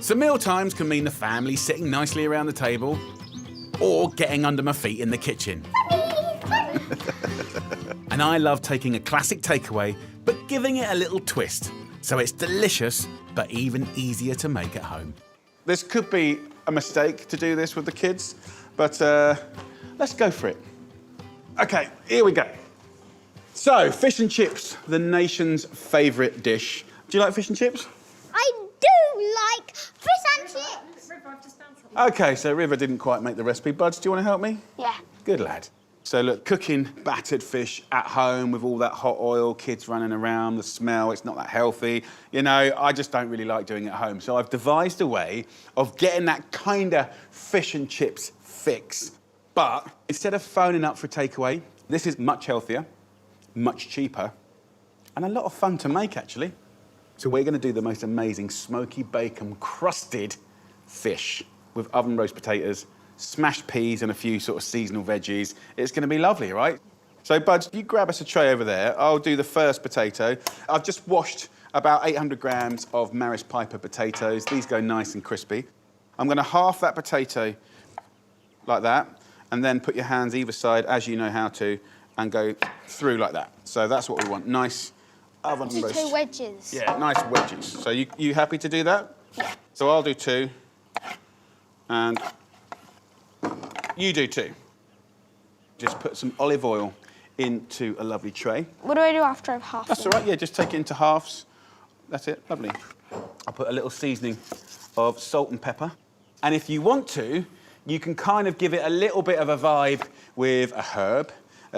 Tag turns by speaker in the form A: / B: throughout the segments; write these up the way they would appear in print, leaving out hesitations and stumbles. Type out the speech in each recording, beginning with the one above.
A: So meal times can mean the family sitting nicely around the table or getting under my feet in the kitchen. And I love taking a classic takeaway, but giving it a little twist, so it's delicious, but even easier to make at home. This could be a mistake to do this with the kids, but let's go for it. Okay, here we go. So, fish and chips, the nation's favourite dish. Do you like fish and chips?
B: I do like fish and chips.
A: Okay, so River didn't quite make the recipe. Buds, do you want to help me?
B: Yeah.
A: Good lad. So look, cooking battered fish at home with all that hot oil, kids running around, the smell, it's not that healthy. You know, I just don't really like doing it at home. So I've devised a way of getting that kind of fish and chips fix. But instead of phoning up for a takeaway, this is much healthier, much cheaper, and a lot of fun to make, actually. So we're going to do the most amazing smoky bacon crusted fish with oven roast potatoes, smashed peas and a few sort of seasonal veggies. It's going to be lovely, right? So, Buds, you grab us a tray over there. I'll do the first potato. I've just washed about 800 grams of Maris Piper potatoes. These go nice and crispy. I'm going to half that potato like that, and then put your hands either side, as you know how to, and go through like that. So that's what we want. Nice oven roast.
B: 2 wedges.
A: Yeah, nice wedges. So you happy to do that?
B: Yeah.
A: So I'll do 2, and you do 2. Just put some olive oil into a lovely tray.
B: What do I do after I've halved
A: That's all right, yeah, just take it into halves. That's it, lovely. I'll put a little seasoning of salt and pepper. And if you want to, you can kind of give it a little bit of a vibe with a herb.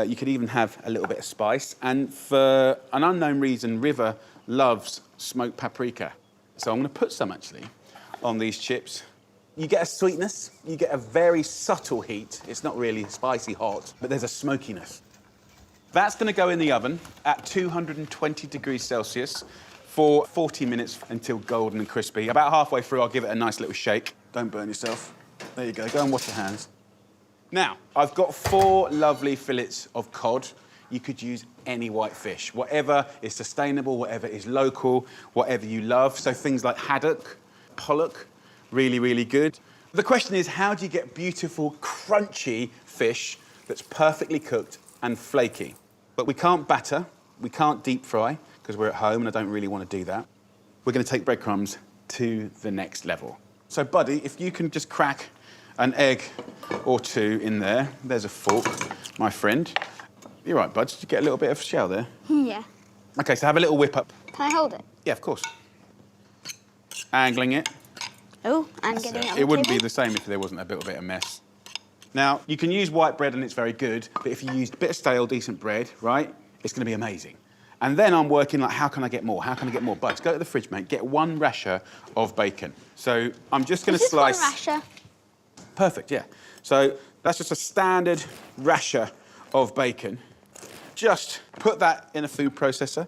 A: You could even have a little bit of spice. And for an unknown reason, River loves smoked paprika. So I'm going to put some, actually, on these chips. You get a sweetness, you get a very subtle heat. It's not really spicy hot, but there's a smokiness. That's going to go in the oven at 220 degrees Celsius for 40 minutes until golden and crispy. About halfway through, I'll give it a nice little shake. Don't burn yourself. There you go, go and wash your hands. Now, I've got 4 lovely fillets of cod. You could use any white fish, whatever is sustainable, whatever is local, whatever you love. So things like haddock, pollock, really, really good. The question is, how do you get beautiful, crunchy fish that's perfectly cooked and flaky? But we can't batter, we can't deep fry, because we're at home and I don't really want to do that. We're going to take breadcrumbs to the next level. So, Buddy, if you can just crack an egg or 2 in there. There's a fork, my friend. You're right, Bud. Did you get a little bit of shell there?
B: Yeah.
A: OK, so have a little whip up.
B: Can I hold it?
A: Yeah, of course. Angling it.
B: Oh, and getting it on the
A: It wouldn't be
B: table.
A: the same if there wasn't a little bit of mess. Now, you can use white bread and it's very good, but if you used a bit of stale, decent bread, right, it's going to be amazing. And then I'm working like, how can I get more? How can I get more? Buds, go to the fridge, mate. Get 1 rasher of bacon. So I'm just going to slice...
B: Is this 1 rasher?
A: Perfect, yeah. So that's just a standard rasher of bacon. Just put that in a food processor.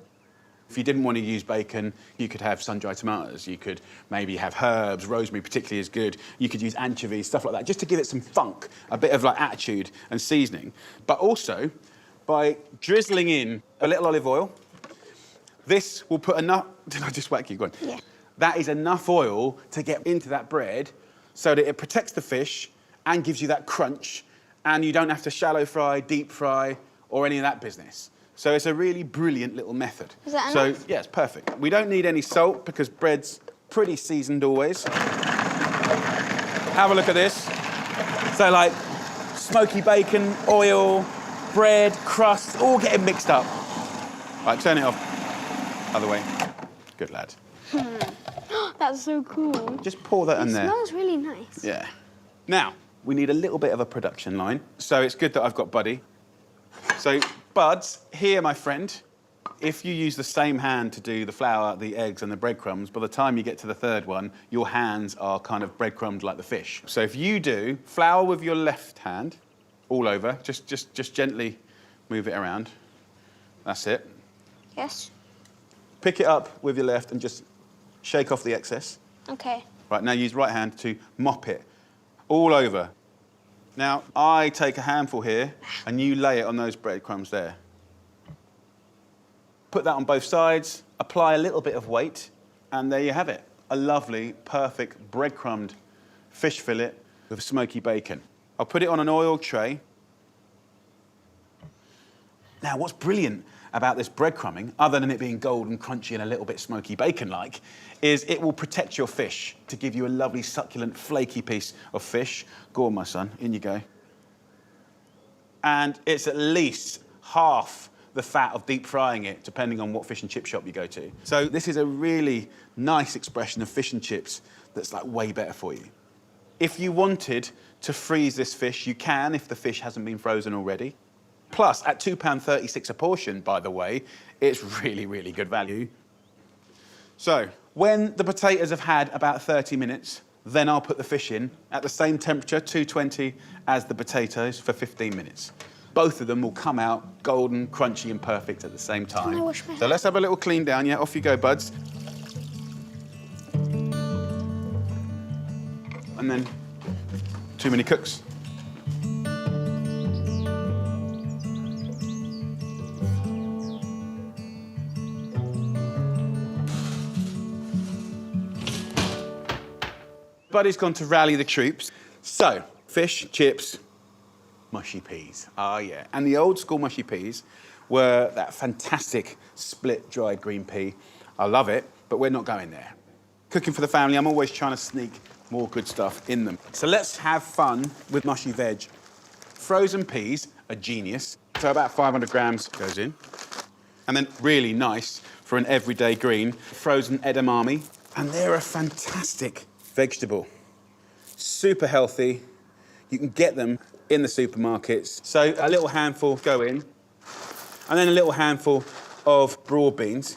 A: If you didn't want to use bacon, you could have sun-dried tomatoes. You could maybe have herbs. Rosemary particularly is good. You could use anchovies, stuff like that, just to give it some funk, a bit of like attitude and seasoning. But also, by drizzling in a little olive oil, this will put enough... Did I just whack you? Go on.
B: Yeah.
A: That is enough oil to get into that bread so that it protects the fish and gives you that crunch, and you don't have to shallow fry, deep fry, or any of that business. So it's a really brilliant little method.
B: Is that
A: so,
B: enough?
A: yeah, it's perfect. We don't need any salt because bread's pretty seasoned always. Have a look at this. So, like, smoky bacon, oil, bread, crust, all getting mixed up. Right, turn it off. Other way. Good lad.
B: That's so cool.
A: Just pour that in there.
B: It smells really nice.
A: Yeah. Now, we need a little bit of a production line. So it's good that I've got Buddy. So, Buds, here, my friend, if you use the same hand to do the flour, the eggs, and the breadcrumbs, by the time you get to the 3rd one, your hands are kind of breadcrumbed like the fish. So if you do flour with your left hand, all over, just gently move it around. That's it.
B: Yes.
A: Pick it up with your left and just shake off the excess.
B: Okay.
A: Right, now use right hand to mop it all over. Now, I take a handful here, and you lay it on those breadcrumbs there. Put that on both sides, apply a little bit of weight, and there you have it. a lovely, perfect breadcrumbed fish fillet with smoky bacon. I'll put it on an oil tray. Now, what's brilliant about this breadcrumbing, other than it being golden, crunchy, and a little bit smoky bacon-like, is it will protect your fish to give you a lovely, succulent, flaky piece of fish. Go on, my son, in you go. And it's at least half the fat of deep frying it, depending on what fish and chip shop you go to. So this is a really nice expression of fish and chips that's like way better for you. If you wanted to freeze this fish, you can if the fish hasn't been frozen already. Plus, at £2.36 a portion, by the way, it's really, really good value. So, when the potatoes have had about 30 minutes, then I'll put the fish in at the same temperature, 220, as the potatoes for 15 minutes. Both of them will come out golden, crunchy, and perfect at the same time.
B: Can I wash my
A: So let's have a little clean down. Yeah, off you go, buds. And then, too many cooks. Buddy's gone to rally the troops. So, fish, chips, mushy peas. Oh, yeah. And the old school mushy peas were that fantastic split dried green pea. I love it, but we're not going there. Cooking for the family, I'm always trying to sneak more good stuff in them. So let's have fun with mushy veg. Frozen peas are genius. So about 500 grams goes in. And then really nice for an everyday green, frozen edamame. And they're a fantastic vegetable. Super healthy. You can get them in the supermarkets. So a little handful go in, and then a little handful of broad beans.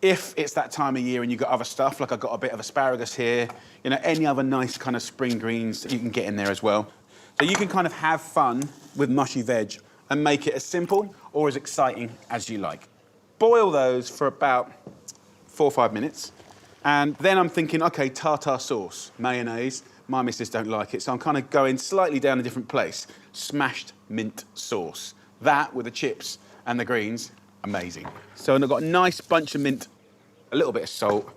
A: If it's that time of year and you've got other stuff, like I've got a bit of asparagus here, you know, any other nice kind of spring greens that you can get in there as well. So you can kind of have fun with mushy veg and make it as simple or as exciting as you like. Boil those for about 4 or 5 minutes. And then I'm thinking, OK, tartar sauce, mayonnaise. My missus don't like it, so I'm kind of going slightly down a different place. Smashed mint sauce. That, with the chips and the greens, amazing. So I've got a nice bunch of mint, a little bit of salt.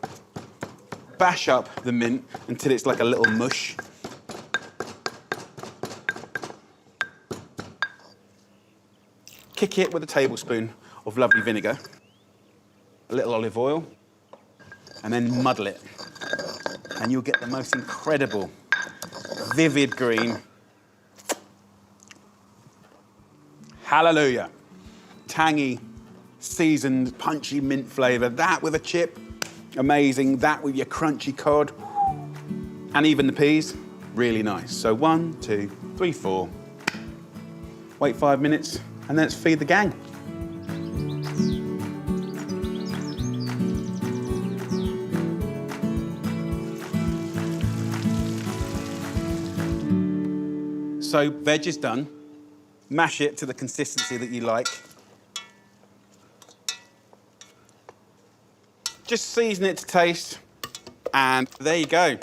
A: Bash up the mint until it's like a little mush. Kick it with a tablespoon of lovely vinegar. A little olive oil. And then muddle it. And you'll get the most incredible, vivid green. Hallelujah. Tangy, seasoned, punchy mint flavour. That with a chip, amazing. That with your crunchy cod. And even the peas, really nice. So 1, 2, 3, 4. Wait 5 minutes, and then let's feed the gang. So veg is done. Mash it to the consistency that you like. Just season it to taste. And there you go.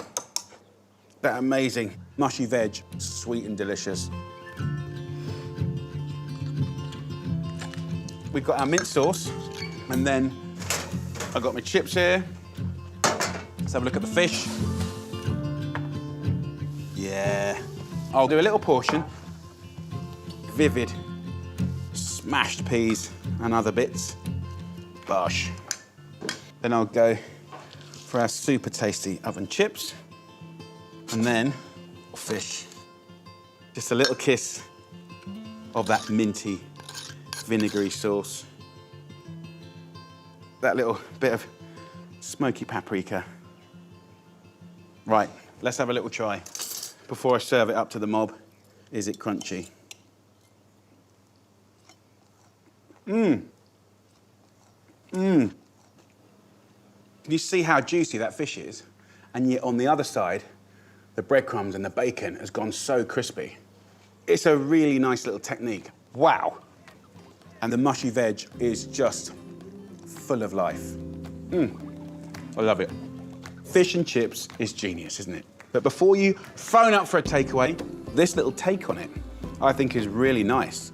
A: That amazing mushy veg, sweet and delicious. We've got our mint sauce. And then I've got my chips here. Let's have a look at the fish. Yeah. I'll do a little portion, vivid, smashed peas and other bits. Bosh. Then I'll go for our super tasty oven chips. And then fish. Just a little kiss of that minty, vinegary sauce. That little bit of smoky paprika. Right, let's have a little try. Before I serve it up to the mob, is it crunchy? Mmm. Mmm. Can you see how juicy that fish is? And yet on the other side, the breadcrumbs and the bacon has gone so crispy. It's a really nice little technique. Wow. And the mushy veg is just full of life. I love it. Fish and chips is genius, isn't it? But before you phone up for a takeaway, this little take on it, I think is really nice.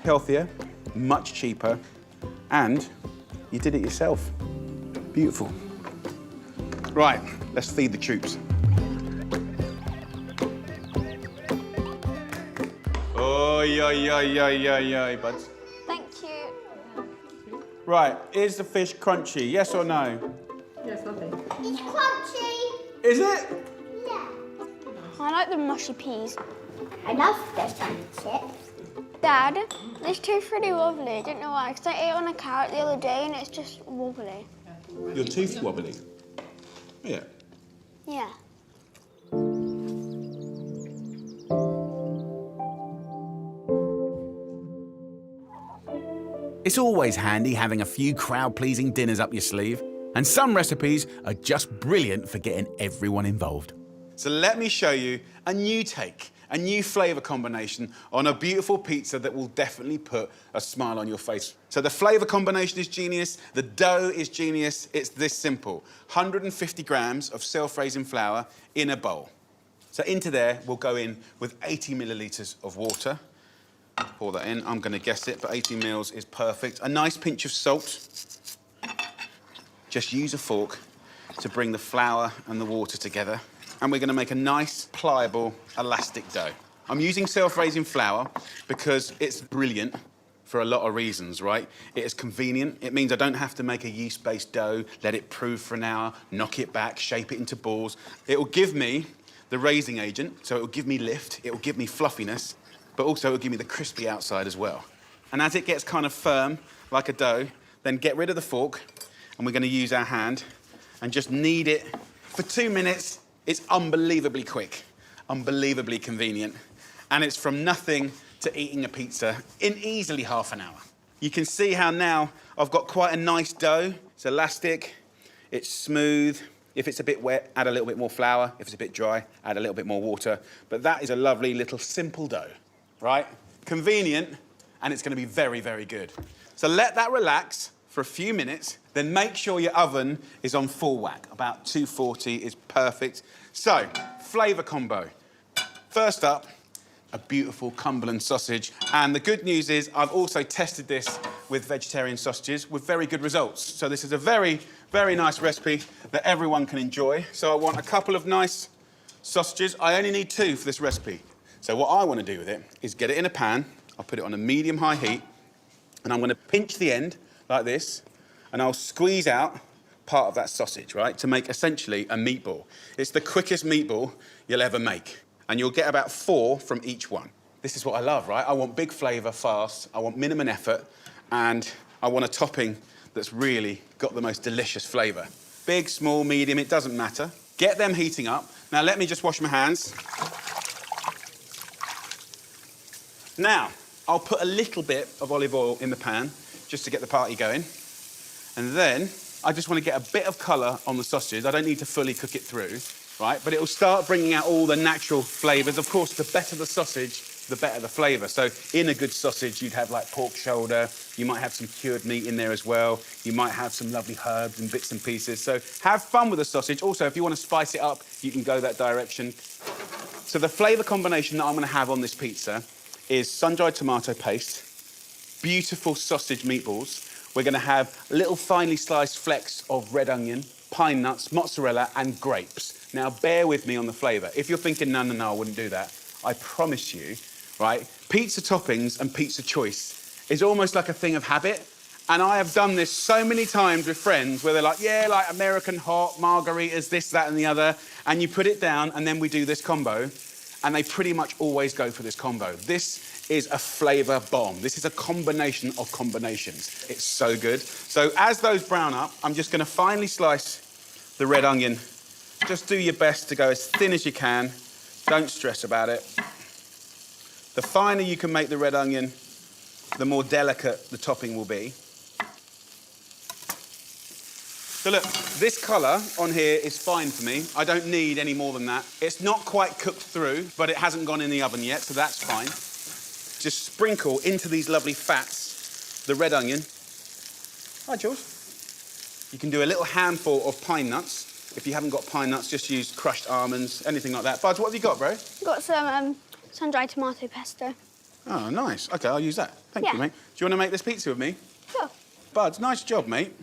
A: Healthier, much cheaper, and you did it yourself. Beautiful. Right, let's feed the troops. Oh, yeah, buds.
B: Thank you.
A: Right, is the fish crunchy? Yes or no?
C: Yes, lovely.
B: It's crunchy.
A: Is it?
B: Yeah.
D: I like the mushy peas.
B: I love fish and chips.
D: Dad, this tastes really lovely. I don't know why, because I ate on a carrot the other day and it's just wobbly.
A: Your teeth wobbly? Yeah.
D: Yeah.
E: It's always handy having a few crowd-pleasing dinners up your sleeve, and some recipes are just brilliant for getting everyone involved.
A: So let me show you a new take, a new flavour combination on a beautiful pizza that will definitely put a smile on your face. So the flavour combination is genius, the dough is genius, it's this simple. 150 grams of self-raising flour in a bowl. So into there, we'll go in with 80 millilitres of water. Pour that in, I'm gonna guess it, but 80 mils is perfect. A nice pinch of salt. Just use a fork to bring the flour and the water together. And we're gonna make a nice, pliable, elastic dough. I'm using self-raising flour because it's brilliant for a lot of reasons, right? It is convenient. It means I don't have to make a yeast-based dough, let it prove for an hour, knock it back, shape it into balls. It will give me the raising agent, so it will give me lift, it will give me fluffiness, but also it will give me the crispy outside as well. And as it gets kind of firm, like a dough, then get rid of the fork, and we're gonna use our hand and just knead it for 2 minutes. It's unbelievably quick, unbelievably convenient, and it's from nothing to eating a pizza in easily half an hour. You can see how now I've got quite a nice dough. It's elastic, it's smooth. If it's a bit wet, add a little bit more flour. If it's a bit dry, add a little bit more water. But that is a lovely little simple dough, right? Convenient, and it's gonna be very, very good. So let that relax for a few minutes, then make sure your oven is on full whack. About 240 is perfect. So, flavour combo. First up, a beautiful Cumberland sausage. And the good news is I've also tested this with vegetarian sausages with very good results. So this is a very, very nice recipe that everyone can enjoy. So I want a couple of nice sausages. I only need 2 for this recipe. So what I want to do with it is get it in a pan. I'll put it on a medium-high heat, and I'm going to pinch the end like this, and I'll squeeze out part of that sausage, right, to make essentially a meatball. It's the quickest meatball you'll ever make, and you'll get about 4 from each one. This is what I love, right? I want big flavour fast, I want minimum effort, and I want a topping that's really got the most delicious flavour. Big, small, medium, it doesn't matter. Get them heating up. Now, let me just wash my hands. Now, I'll put a little bit of olive oil in the pan just to get the party going. And then I just want to get a bit of colour on the sausages. I don't need to fully cook it through, right? But it'll start bringing out all the natural flavours. Of course, the better the sausage, the better the flavour. So in a good sausage, you'd have like pork shoulder. You might have some cured meat in there as well. You might have some lovely herbs and bits and pieces. So have fun with the sausage. Also, if you want to spice it up, you can go that direction. So the flavour combination that I'm going to have on this pizza is sun-dried tomato paste, beautiful sausage meatballs. We're going to have little finely sliced flecks of red onion, pine nuts, mozzarella, and grapes. Now, bear with me on the flavour. If you're thinking, no, I wouldn't do that, I promise you, right, pizza toppings and pizza choice is almost like a thing of habit. And I have done this so many times with friends where they're like, yeah, like American hot, margaritas, this, that, and the other. And you put it down, and then we do this combo. And they pretty much always go for this combo. This is a flavour bomb. This is a combination of combinations. It's so good. So as those brown up, I'm just going to finely slice the red onion. Just do your best to go as thin as you can. Don't stress about it. The finer you can make the red onion, the more delicate the topping will be. So look, this colour on here is fine for me. I don't need any more than that. It's not quite cooked through, but it hasn't gone in the oven yet, so that's fine. Just sprinkle into these lovely fats the red onion. Hi, Jules. You can do a little handful of pine nuts. If you haven't got pine nuts, just use crushed almonds, anything like that. Buds, what have you got, bro?
D: Got some sun-dried tomato pesto.
A: Oh, nice. OK, I'll use that. Thank you, mate. Do you want to make this pizza with me?
D: Sure.
A: Buds, nice job, mate.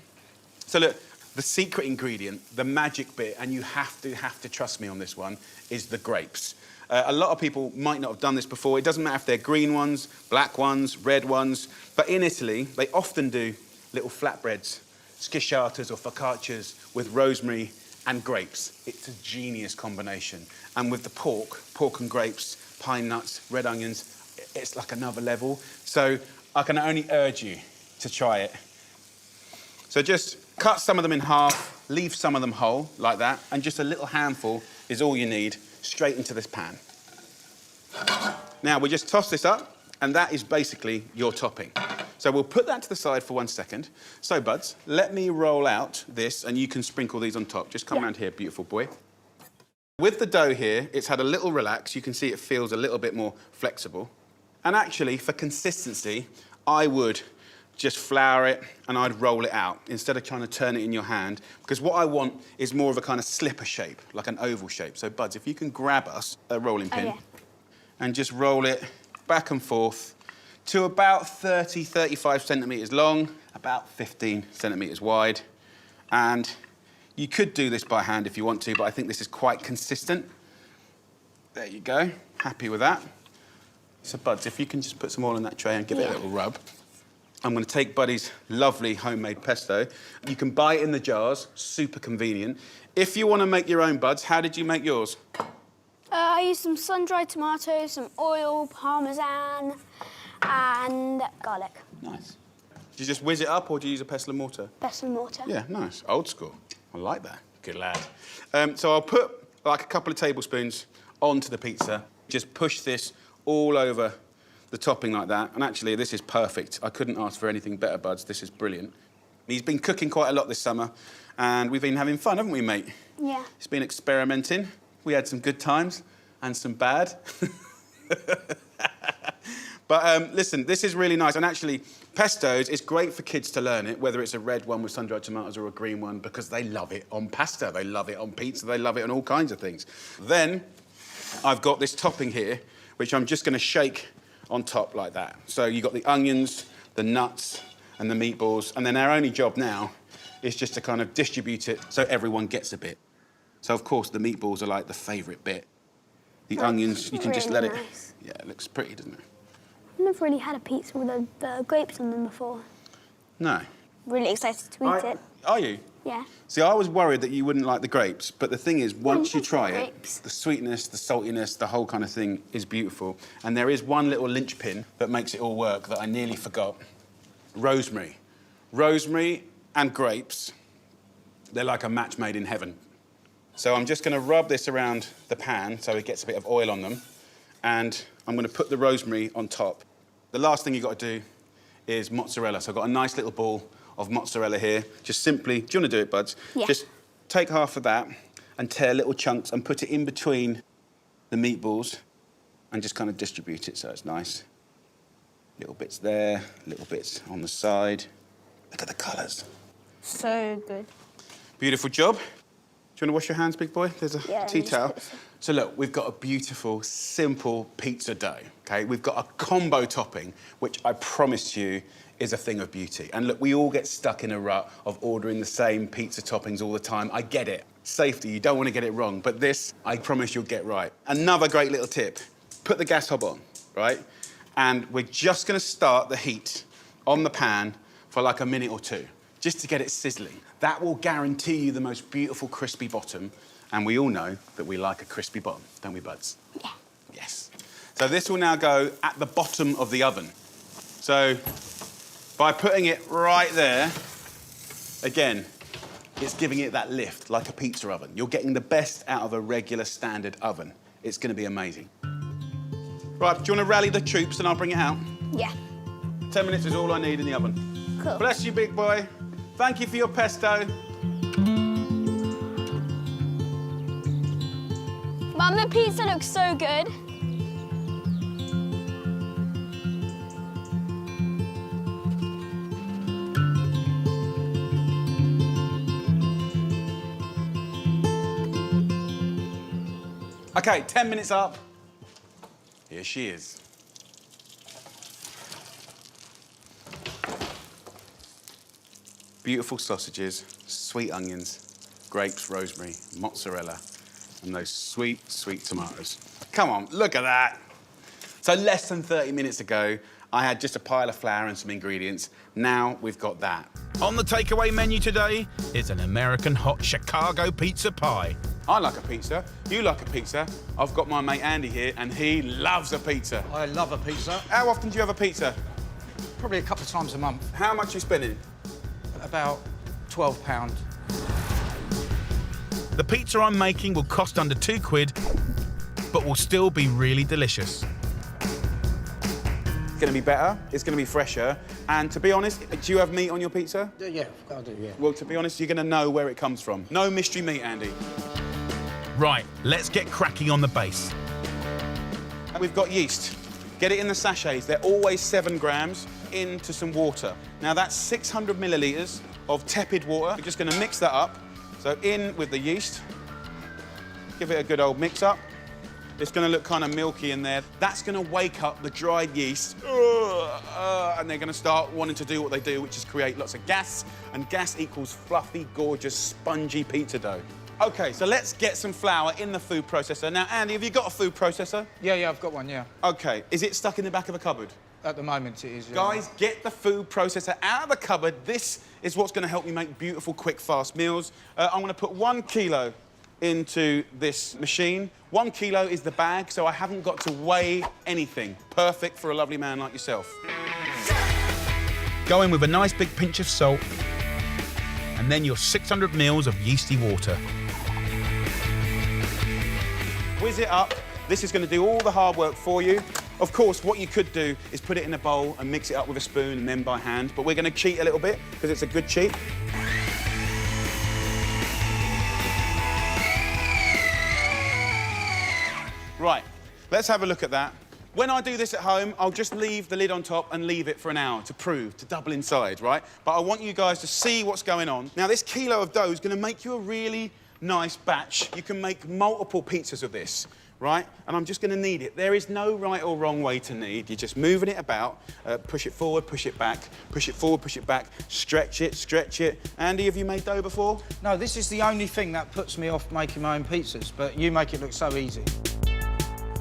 A: So look, The secret ingredient, the magic bit, and you have to trust me on this one, is the grapes. A lot of people might not have done this before. It doesn't matter if they're green ones, black ones, red ones, but in Italy, they often do little flatbreads, schisciatas or focaccias with rosemary and grapes. It's a genius combination. And with the pork and grapes, pine nuts, red onions, it's like another level. So I can only urge you to try it. So just cut some of them in half, leave some of them whole, like that, and just a little handful is all you need, straight into this pan. Now, we just toss this up, and that is basically your topping. So we'll put that to the side for 1 second. So, Buds, let me roll out this, and you can sprinkle these on top. Just come around here, beautiful boy. With the dough here, it's had a little relax. You can see it feels a little bit more flexible. And actually, for consistency, I would just flour it and I'd roll it out instead of trying to turn it in your hand, because what I want is more of a kind of slipper shape, like an oval shape. So, Buds, if you can grab us a rolling pin and just roll it back and forth to about 30, 35 centimetres long, about 15 centimetres wide. And you could do this by hand if you want to, but I think this is quite consistent. There you go. Happy with that. So, Buds, if you can just put some oil in that tray and give it a little rub. I'm going to take Buddy's lovely homemade pesto. You can buy it in the jars, super convenient. If you want to make your own, Buds, how did you make yours?
D: I used some sun-dried tomatoes, some oil, parmesan, and garlic.
A: Nice. Did you just whiz it up, or do you use a pestle and mortar?
D: Pestle and mortar.
A: Yeah, nice. Old school. I like that. Good lad. So I'll put like a couple of tablespoons onto the pizza. Just push this all over the topping like that. And actually, this is perfect. I couldn't ask for anything better, Buds. This is brilliant. He's been cooking quite a lot this summer, and we've been having fun, haven't we, mate?
D: Yeah.
A: He's been experimenting. We had some good times and some bad. But listen, this is really nice. And actually, pestos, it's great for kids to learn it, whether it's a red one with sun-dried tomatoes or a green one, because they love it on pasta, they love it on pizza, they love it on all kinds of things. Then I've got this topping here, which I'm just going to shake on top like that. So you've got the onions, the nuts, and the meatballs, and then our only job now is just to kind of distribute it so everyone gets a bit. So, of course, the meatballs are like the favourite bit. The onions, you can just let it... Yeah, it looks pretty, doesn't it?
D: I've never really had a pizza with the grapes on them before.
A: No.
D: Really excited to eat it.
A: Are you?
D: Yeah.
A: See, I was worried that you wouldn't like the grapes, but the thing is, once you try it,
D: grapes.
A: the sweetness, the saltiness, the whole kind of thing is beautiful. And there is one little linchpin that makes it all work that I nearly forgot. Rosemary. Rosemary and grapes, they're like a match made in heaven. So I'm just going to rub this around the pan so it gets a bit of oil on them. And I'm going to put the rosemary on top. The last thing you've got to do is mozzarella. So I've got a nice little ball of mozzarella here. Just simply, do you want to do it, Buds?
D: Yeah.
A: Just take half of that and tear little chunks and put it in between the meatballs and just kind of distribute it so it's nice. Little bits there, little bits on the side. Look at the colours.
D: So good.
A: Beautiful job. Do you want to wash your hands, big boy? There's a tea towel. So look, we've got a beautiful, simple pizza dough, OK? We've got a combo topping, which I promise you is a thing of beauty. And look, we all get stuck in a rut of ordering the same pizza toppings all the time. I get it. Safety, you don't want to get it wrong. But this, I promise you'll get right. Another great little tip. Put the gas hob on, right? And we're just going to start the heat on the pan for like a minute or two, just to get it sizzling. That will guarantee you the most beautiful crispy bottom. And we all know that we like a crispy bottom, don't we, Buds?
D: Yeah.
A: Yes. So this will now go at the bottom of the oven. So by putting it right there, again, it's giving it that lift, like a pizza oven. You're getting the best out of a regular standard oven. It's going to be amazing. Right, do you want to rally the troops and I'll bring it out?
D: Yeah.
A: 10 minutes is all I need in the oven.
D: Cool.
A: Bless you, big boy. Thank you for your pesto.
D: Mum, the pizza looks so good.
A: OK, 10 minutes up. Here she is. Beautiful sausages. sweet onions, grapes, rosemary, mozzarella, and those sweet, sweet tomatoes. Come on, look at that. So less than 30 minutes ago, I had just a pile of flour and some ingredients. Now we've got that.
E: On the takeaway menu today is an American hot Chicago pizza pie.
A: I like a pizza. You like a pizza. I've got my mate Andy here, and he loves a pizza.
C: I love a pizza.
A: How often do you have a pizza?
C: Probably a couple of times a month.
A: How much are you spending?
C: About £12.
E: The pizza I'm making will cost under £2, but will still be really delicious.
A: It's going to be better, it's going to be fresher, and to be honest, do you have meat on your pizza?
C: Yeah, I do, yeah.
A: Well, to be honest, you're going to know where it comes from. No mystery meat, Andy.
E: Right, let's get cracking on the base.
A: And we've got yeast. Get it in the sachets. They're always 7 grams into some water. Now, that's 600 millilitres of tepid water. We're just going to mix that up. So in with the yeast. Give it a good old mix up. It's going to look kind of milky in there. That's going to wake up the dried yeast, and they're going to start wanting to do what they do, which is create lots of gas, and gas equals fluffy, gorgeous, spongy pizza dough. OK, so let's get some flour in the food processor. Now, Andy, have you got a food processor?
C: Yeah, I've got one, yeah.
A: OK, is it stuck in the back of a cupboard?
C: At the moment it is, yeah.
A: Guys, get the food processor out of the cupboard. This is what's going to help me make beautiful, quick, fast meals. I'm going to put 1 kilo into this machine. 1 kilo is the bag, so I haven't got to weigh anything. Perfect for a lovely man like yourself.
E: Go in with a nice big pinch of salt, and then your 600 mils of yeasty water.
A: Whiz it up. This is going to do all the hard work for you. Of course, what you could do is put it in a bowl and mix it up with a spoon and then by hand, but we're going to cheat a little bit because it's a good cheat. Right, let's have a look at that. When I do this at home, I'll just leave the lid on top and leave it for an hour to prove, to double inside, right? But I want you guys to see what's going on. Now, this kilo of dough is going to make you a really nice batch. You can make multiple pizzas of this, right? And I'm just going to knead it. There is no right or wrong way to knead. You're just moving it about, push it forward, push it back, push it forward, push it back, stretch it, stretch it. Andy, have you made dough before?
C: No, this is the only thing that puts me off making my own pizzas, but you make it look so easy.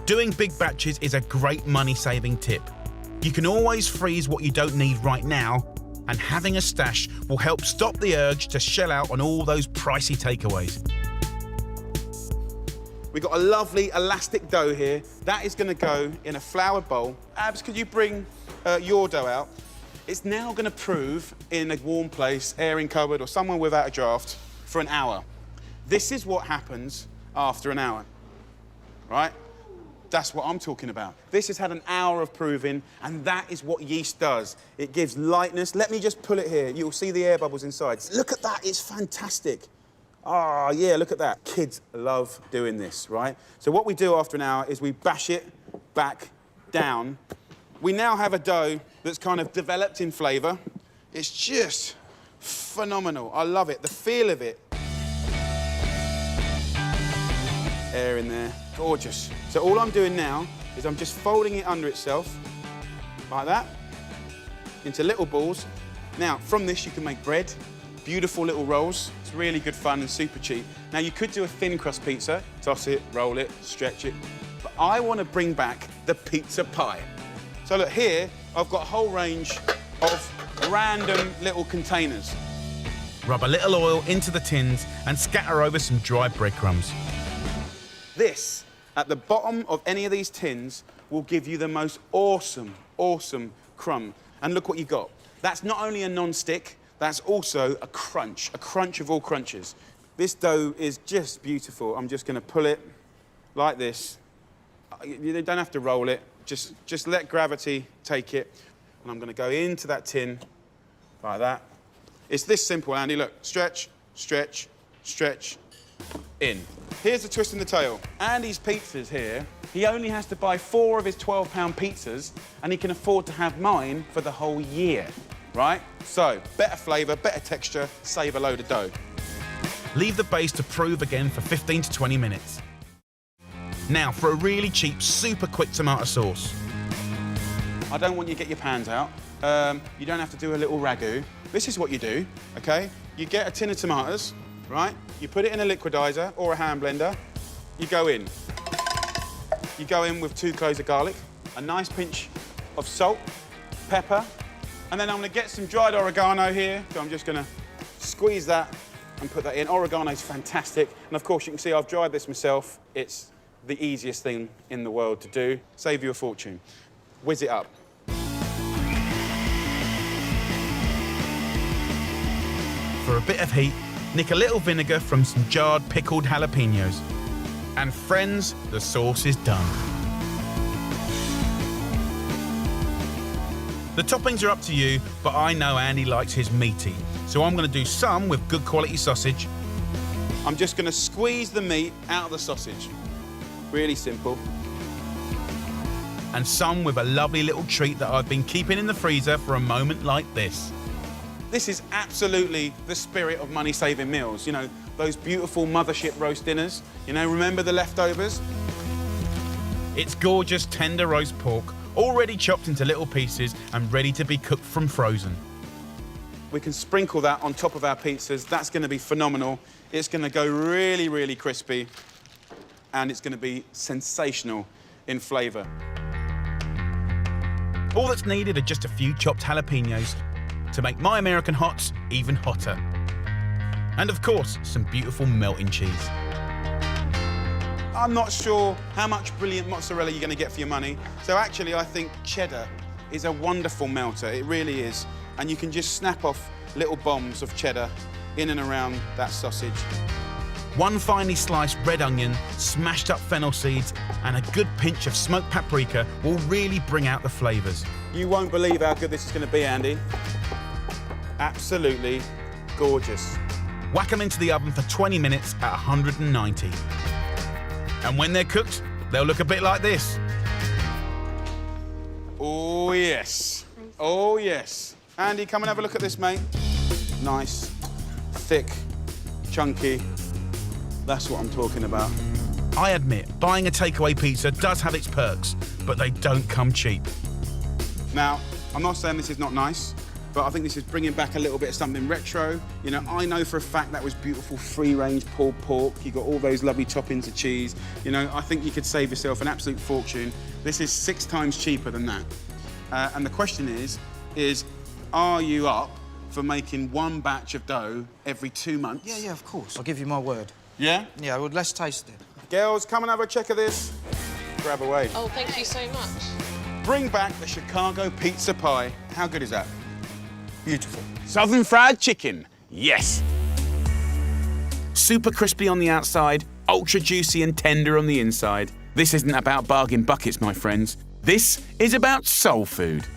E: Doing big batches is a great money-saving tip. You can always freeze what you don't need right now, and having a stash will help stop the urge to shell out on all those pricey takeaways.
A: We've got a lovely elastic dough here. That is going to go in a floured bowl. Abs, could you bring your dough out? It's now going to prove in a warm place, airing cupboard or somewhere without a draft for an hour. This is what happens after an hour, right? That's what I'm talking about. This has had an hour of proving, and that is what yeast does. It gives lightness. Let me just pull it here. You'll see the air bubbles inside. Look at that, it's fantastic. Ah, yeah, look at that. Kids love doing this, right? So what we do after an hour is we bash it back down. We now have a dough that's kind of developed in flavour. It's just phenomenal. I love it, the feel of it. Air in there, gorgeous. So all I'm doing now is I'm just folding it under itself, like that, into little balls. Now, from this you can make bread, beautiful little rolls. It's really good fun and super cheap. Now, you could do a thin crust pizza, toss it, roll it, stretch it, but I want to bring back the pizza pie. So look, here, I've got a whole range of random little containers.
E: Rub a little oil into the tins and scatter over some dry breadcrumbs.
A: This, at the bottom of any of these tins, will give you the most awesome, awesome crumb. And look what you got. That's not only a non-stick, that's also a crunch of all crunches. This dough is just beautiful. I'm just going to pull it like this. You don't have to roll it. Just let gravity take it. And I'm going to go into that tin like that. It's this simple, Andy. Look, stretch, stretch, stretch, in. Here's the twist in the tail. Andy's pizzas here, he only has to buy 4 of his £12 pizzas, and he can afford to have mine for the whole year, right? So, better flavour, better texture, save a load of dough.
E: Leave the base to prove again for 15 to 20 minutes. Now for a really cheap, super quick tomato sauce.
A: I don't want you to get your pans out. You don't have to do a little ragu. This is what you do, okay? You get a tin of tomatoes, right? You put it in a liquidizer or a hand blender. You go in. You go in with 2 cloves of garlic, a nice pinch of salt, pepper, and then I'm gonna get some dried oregano here. So I'm just gonna squeeze that and put that in. Oregano's fantastic. And of course, you can see I've dried this myself. It's the easiest thing in the world to do. Save you a fortune. Whiz it up.
E: For a bit of heat, nick a little vinegar from some jarred pickled jalapenos. And friends, the sauce is done. The toppings are up to you, but I know Andy likes his meaty, so I'm going to do some with good quality sausage.
A: I'm just gonna squeeze the meat out of the sausage. Really simple.
E: And some with a lovely little treat that I've been keeping in the freezer for a moment like this.
A: This is absolutely the spirit of money-saving meals. You know, those beautiful mothership roast dinners. You know, remember the leftovers?
E: It's gorgeous tender roast pork, already chopped into little pieces and ready to be cooked from frozen.
A: We can sprinkle that on top of our pizzas. That's gonna be phenomenal. It's gonna go really, really crispy, and it's gonna be sensational in flavour.
E: All that's needed are just a few chopped jalapenos to make my American hots even hotter. And of course, some beautiful melting cheese.
A: I'm not sure how much brilliant mozzarella you're gonna get for your money. So actually, I think cheddar is a wonderful melter. It really is. And you can just snap off little bombs of cheddar in and around that sausage.
E: 1 finely sliced red onion, smashed up fennel seeds, and a good pinch of smoked paprika will really bring out the flavours.
A: You won't believe how good this is gonna be, Andy. Absolutely gorgeous.
E: Whack them into the oven for 20 minutes at 190. And when they're cooked, they'll look a bit like this.
A: Oh, yes. Oh, yes. Andy, come and have a look at this, mate. Nice, thick, chunky. That's what I'm talking about.
E: I admit, buying a takeaway pizza does have its perks, but they don't come cheap.
A: Now, I'm not saying this is not nice, but I think this is bringing back a little bit of something retro. You know, I know for a fact that was beautiful free-range pulled pork. You got all those lovely toppings of cheese. You know, I think you could save yourself an absolute fortune. This is 6 times cheaper than that. And the question is, are you up for making 1 batch of dough every 2 months?
C: Yeah, of course. I'll give you my word.
A: Yeah?
C: Yeah, well, let's taste it.
A: Girls, come and have a check of this. Grab away.
F: Oh, thank you so much.
A: Bring back the Chicago pizza pie. How good is that?
C: Beautiful.
A: Southern fried chicken. Yes.
E: Super crispy on the outside, ultra juicy and tender on the inside. This isn't about bargain buckets, my friends. This is about soul food.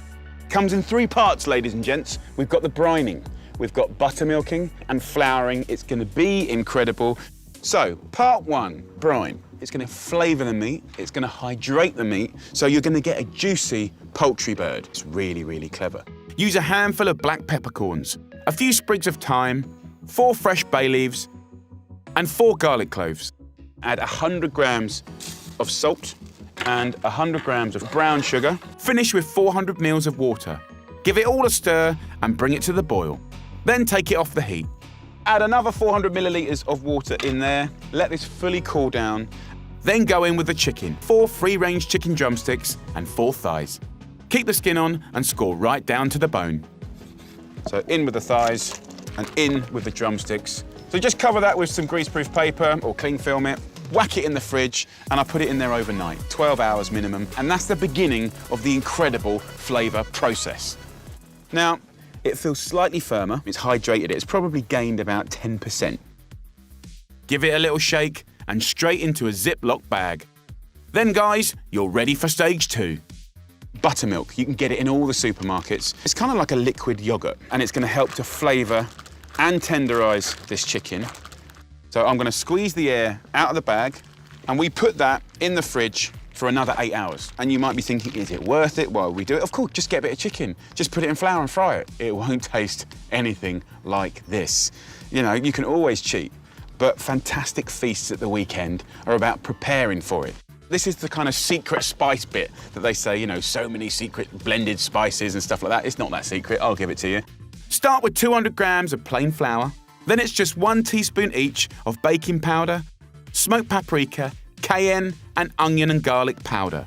A: Comes in 3 parts, ladies and gents. We've got the brining, we've got buttermilking and flouring. It's gonna be incredible. So, part 1, brine. It's gonna flavour the meat, it's gonna hydrate the meat, so you're gonna get a juicy poultry bird. It's really, really clever.
E: Use a handful of black peppercorns, a few sprigs of thyme, 4 fresh bay leaves, and 4 garlic cloves.
A: Add 100 grams of salt and 100 grams of brown sugar.
E: Finish with 400 ml of water. Give it all a stir and bring it to the boil. Then take it off the heat.
A: Add another 400 millilitres of water in there. Let this fully cool down.
E: Then go in with the chicken, 4 free-range chicken drumsticks and 4 thighs. Keep the skin on and score right down to the bone.
A: So in with the thighs and in with the drumsticks. So just cover that with some greaseproof paper or cling film it. Whack it in the fridge, and I put it in there overnight, 12 hours minimum, and that's the beginning of the incredible flavour process. Now, it feels slightly firmer, it's hydrated, it's probably gained about 10%.
E: Give it a little shake and straight into a Ziploc bag. Then guys, you're ready for stage 2.
A: Buttermilk, you can get it in all the supermarkets. It's kind of like a liquid yoghurt, and it's gonna help to flavour and tenderise this chicken. So I'm gonna squeeze the air out of the bag, and we put that in the fridge for another 8 hours. And you might be thinking, is it worth it while we do it? Of course, just get a bit of chicken. Just put it in flour and fry it. It won't taste anything like this. You know, you can always cheat, but fantastic feasts at the weekend are about preparing for it. This is the kind of secret spice bit that they say, you know, so many secret blended spices and stuff like that. It's not that secret, I'll give it to you. Start with 200 grams of plain flour. Then it's just 1 teaspoon each of baking powder, smoked paprika, cayenne, and onion and garlic powder.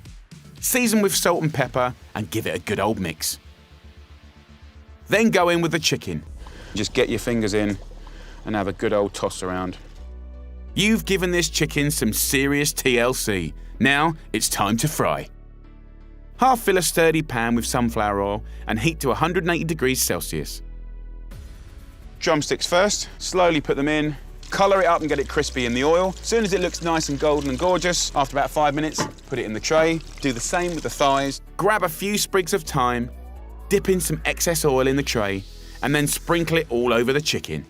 A: Season with salt and pepper and give it a good old mix. Then go in with the chicken. Just get your fingers in and have a good old toss around. You've given this chicken some serious TLC. Now it's time to fry. Half fill a sturdy pan with sunflower oil and heat to 180 degrees Celsius. Drumsticks first, slowly put them in, colour it up and get it crispy in the oil. As soon as it looks nice and golden and gorgeous, after about 5 minutes, put it in the tray. Do the same with the thighs. Grab a few sprigs of thyme, dip in some excess oil in the tray, and then sprinkle it all over the chicken.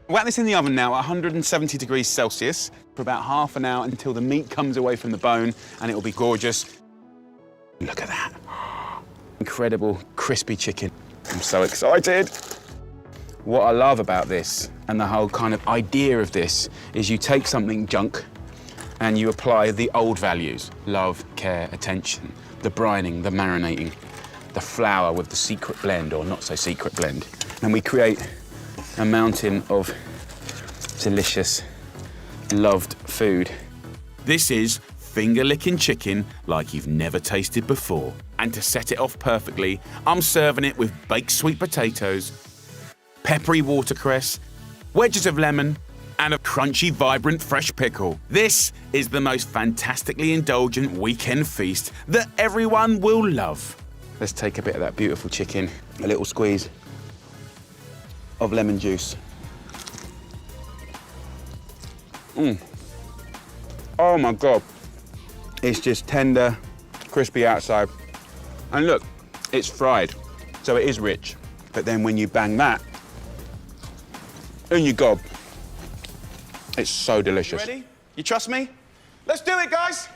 A: Whack this in the oven now at 170 degrees Celsius for about half an hour until the meat comes away from the bone, and it'll be gorgeous. Look at that. Incredible crispy chicken. I'm so excited. What I love about this and the whole kind of idea of this is you take something junk and you apply the old values. Love, care, attention, the brining, the marinating, the flour with the secret blend or not so secret blend. And we create a mountain of delicious, loved food. This is finger-licking chicken like you've never tasted before. And to set it off perfectly, I'm serving it with baked sweet potatoes, peppery watercress, wedges of lemon, and a crunchy, vibrant fresh pickle. This is the most fantastically indulgent weekend feast that everyone will love. Let's take a bit of that beautiful chicken, a little squeeze of lemon juice. Oh my God. It's just tender, crispy outside. And look, it's fried, so it is rich. But then when you bang that in your gob, it's so delicious. You ready? You trust me? Let's do it, guys!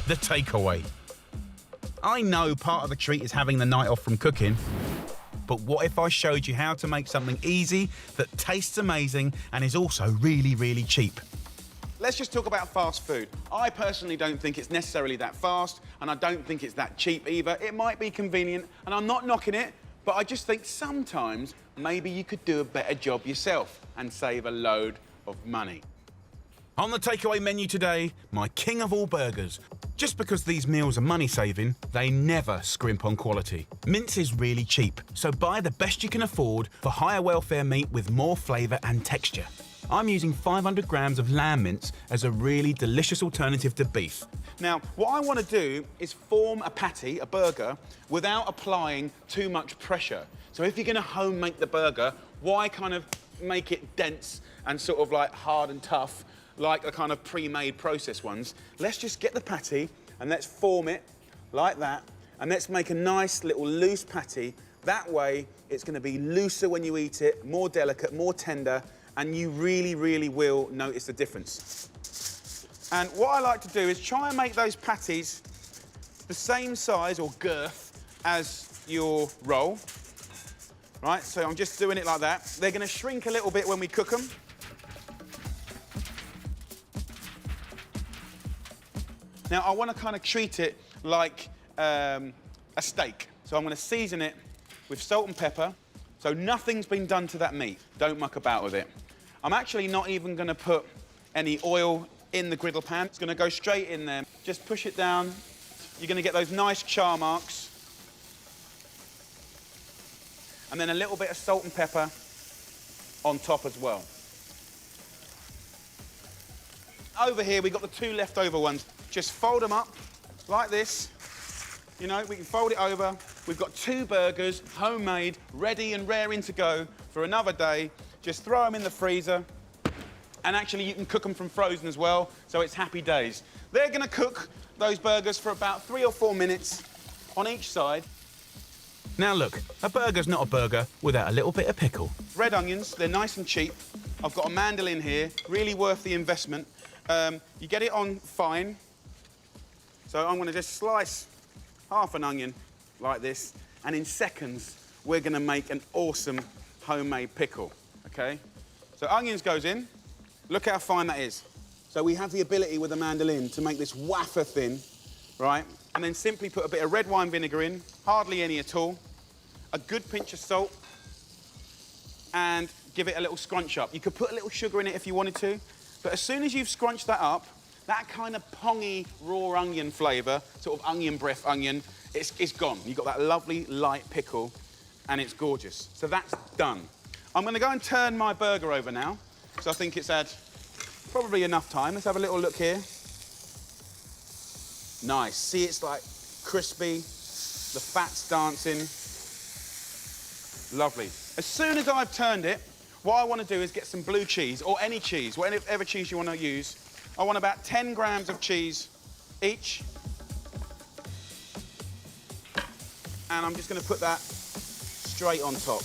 E: The takeaway. I know part of the treat is having the night off from cooking, but what if I showed you how to make something easy that tastes amazing and is also really, really cheap?
A: Let's just talk about fast food. I personally don't think it's necessarily that fast, and I don't think it's that cheap either. It might be convenient, and I'm not knocking it, but I just think sometimes maybe you could do a better job yourself and save a load of money.
E: On the takeaway menu today, my king of all burgers. Just because these meals are money-saving, they never scrimp on quality. Mince is really cheap, so buy the best you can afford for higher welfare meat with more flavour and texture. I'm using 500 grams of lamb mince as a really delicious alternative to beef.
A: Now, what I want to do is form a patty, a burger, without applying too much pressure. So if you're going to home make the burger, why kind of make it dense and sort of like hard and tough, like the kind of pre-made processed ones? Let's just get the patty and let's form it like that, and let's make a nice little loose patty. That way, it's going to be looser when you eat it, more delicate, more tender, and you really, really will notice the difference. And what I like to do is try and make those patties the same size or girth as your roll. Right, so I'm just doing it like that. They're going to shrink a little bit when we cook them. Now, I want to kind of treat it like a steak. So I'm going to season it with salt and pepper. So nothing's been done to that meat. Don't muck about with it. I'm actually not even going to put any oil in the griddle pan. It's going to go straight in there. Just push it down. You're going to get those nice char marks. And then a little bit of salt and pepper on top as well. Over here, we've got the 2 leftover ones. Just fold them up like this. You know, we can fold it over. We've got 2 burgers, homemade, ready and raring to go for another day. Just throw them in the freezer. And actually, you can cook them from frozen as well, so it's happy days. They're going to cook those burgers for about 3 or 4 minutes on each side.
E: Now look, a burger's not a burger without a little bit of pickle.
A: Red onions, they're nice and cheap. I've got a mandolin here, really worth the investment. You get it on fine. So I'm going to just slice half an onion like this, and in seconds, we're going to make an awesome homemade pickle, okay? So onions goes in. Look how fine that is. So we have the ability with a mandolin to make this wafer thin, right? And then simply put a bit of red wine vinegar in, hardly any at all, a good pinch of salt, and give it a little scrunch up. You could put a little sugar in it if you wanted to, but as soon as you've scrunched that up, that kind of pongy raw onion flavour, sort of onion breath onion, it's gone. You've got that lovely light pickle, and it's gorgeous. So that's done. I'm going to go and turn my burger over now, because I think it's had probably enough time. Let's have a little look here. Nice. See, it's like crispy, the fat's dancing. Lovely. As soon as I've turned it, what I want to do is get some blue cheese, or any cheese, whatever cheese you want to use. I want about 10 grams of cheese each. And I'm just going to put that straight on top.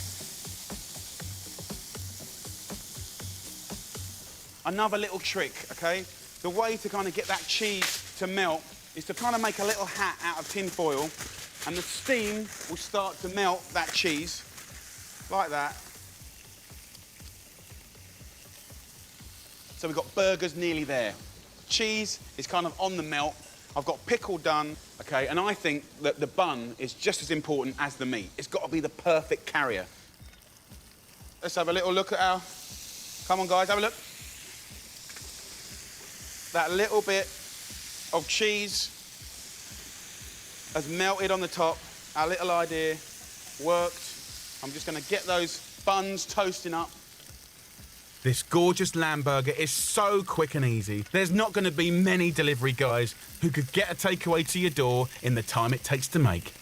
A: Another little trick, okay? The way to kind of get that cheese to melt is to kind of make a little hat out of tin foil, and the steam will start to melt that cheese, like that. So we've got burgers nearly there. Cheese is kind of on the melt. I've got pickle done, okay? And I think that the bun is just as important as the meat. It's got to be the perfect carrier. Let's have a little look at our... Come on, guys, have a look. That little bit of cheese has melted on the top. Our little idea worked. I'm just going to get those buns toasting up.
E: This gorgeous lamb burger is so quick and easy. There's not going to be many delivery guys who could get a takeaway to your door in the time it takes to make.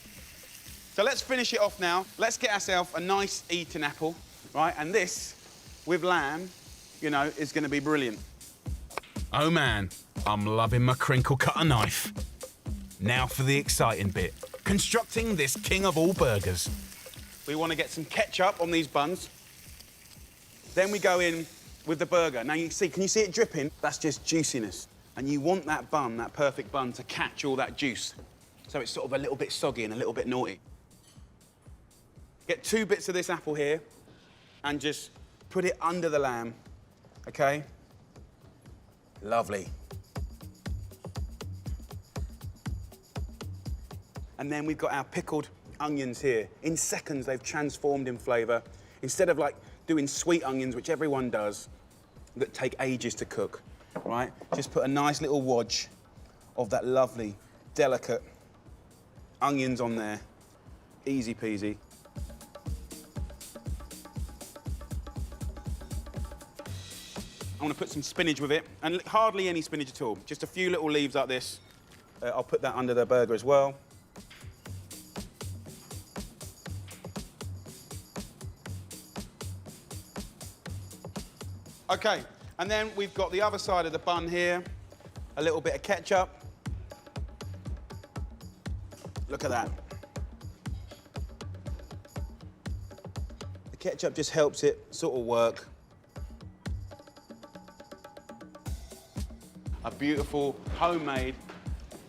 A: So let's finish it off now. Let's get ourselves a nice eating apple, right? And this, with lamb, you know, is going to be brilliant.
E: Oh man, I'm loving my crinkle cutter knife. Now for the exciting bit, constructing this king of all burgers.
A: We want to get some ketchup on these buns. Then we go in with the burger. Now you see, can you see it dripping? That's just juiciness. And you want that bun, that perfect bun, to catch all that juice. So it's sort of a little bit soggy and a little bit naughty. Get 2 bits of this apple here and just put it under the lamb, okay? Lovely. And then we've got our pickled onions here. In seconds, they've transformed in flavour. Instead of like doing sweet onions, which everyone does, that take ages to cook, right? Just put a nice little wodge of that lovely, delicate onions on there. Easy peasy. I want to put some spinach with it, and hardly any spinach at all. Just a few little leaves like this. I'll put that under the burger as well. Okay, and then we've got the other side of the bun here. A little bit of ketchup. Look at that. The ketchup just helps it sort of work. A beautiful, homemade,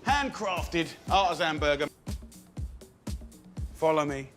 A: handcrafted artisan burger. Follow me.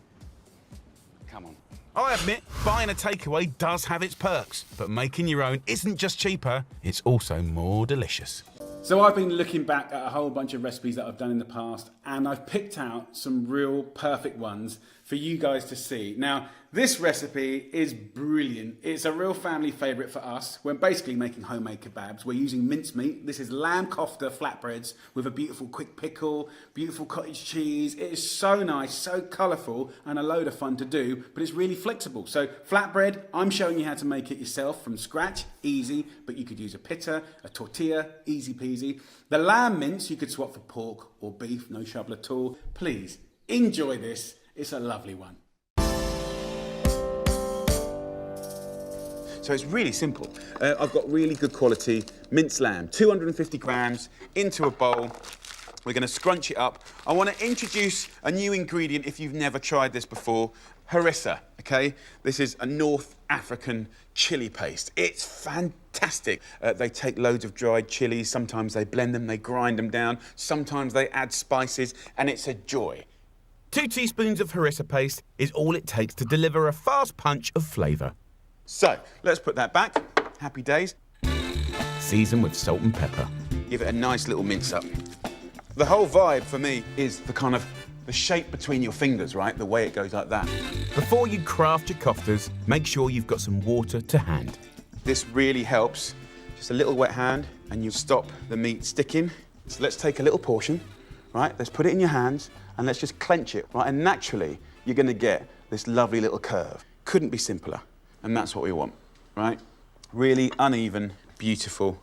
A: Come on.
E: I admit, buying a takeaway does have its perks, but making your own isn't just cheaper, it's also more delicious.
A: So I've been looking back at a whole bunch of recipes that I've done in the past, and I've picked out some real perfect ones for you guys to see. Now, this recipe is brilliant. It's a real family favourite for us. We're basically making homemade kebabs. We're using mincemeat. This is lamb kofta flatbreads with a beautiful quick pickle, beautiful cottage cheese. It is so nice, so colourful, and a load of fun to do, but it's really flexible. So flatbread, I'm showing you how to make it yourself from scratch, easy, but you could use a pita, a tortilla, easy peasy. The lamb mince, you could swap for pork or beef, no trouble at all. Please, enjoy this. It's a lovely one. So it's really simple. I've got really good quality minced lamb, 250 grams into a bowl. We're going to scrunch it up. I want to introduce a new ingredient if you've never tried this before, harissa, okay? This is a North African chili paste. It's fantastic. They take loads of dried chilies. Sometimes they blend them, they grind them down. Sometimes they add spices, and it's a joy.
E: 2 teaspoons of harissa paste is all it takes to deliver a fast punch of flavour.
A: So, let's put that back. Happy days.
E: Season with salt and pepper.
A: Give it a nice little mince up. The whole vibe for me is the shape between your fingers, right? The way it goes like that.
E: Before you craft your koftas, make sure you've got some water to hand.
A: This really helps. Just a little wet hand and you stop the meat sticking. So let's take a little portion, right? Let's put it in your hands and let's just clench it, right? And naturally, you're gonna get this lovely little curve. Couldn't be simpler. And that's what we want, right? Really uneven, beautiful.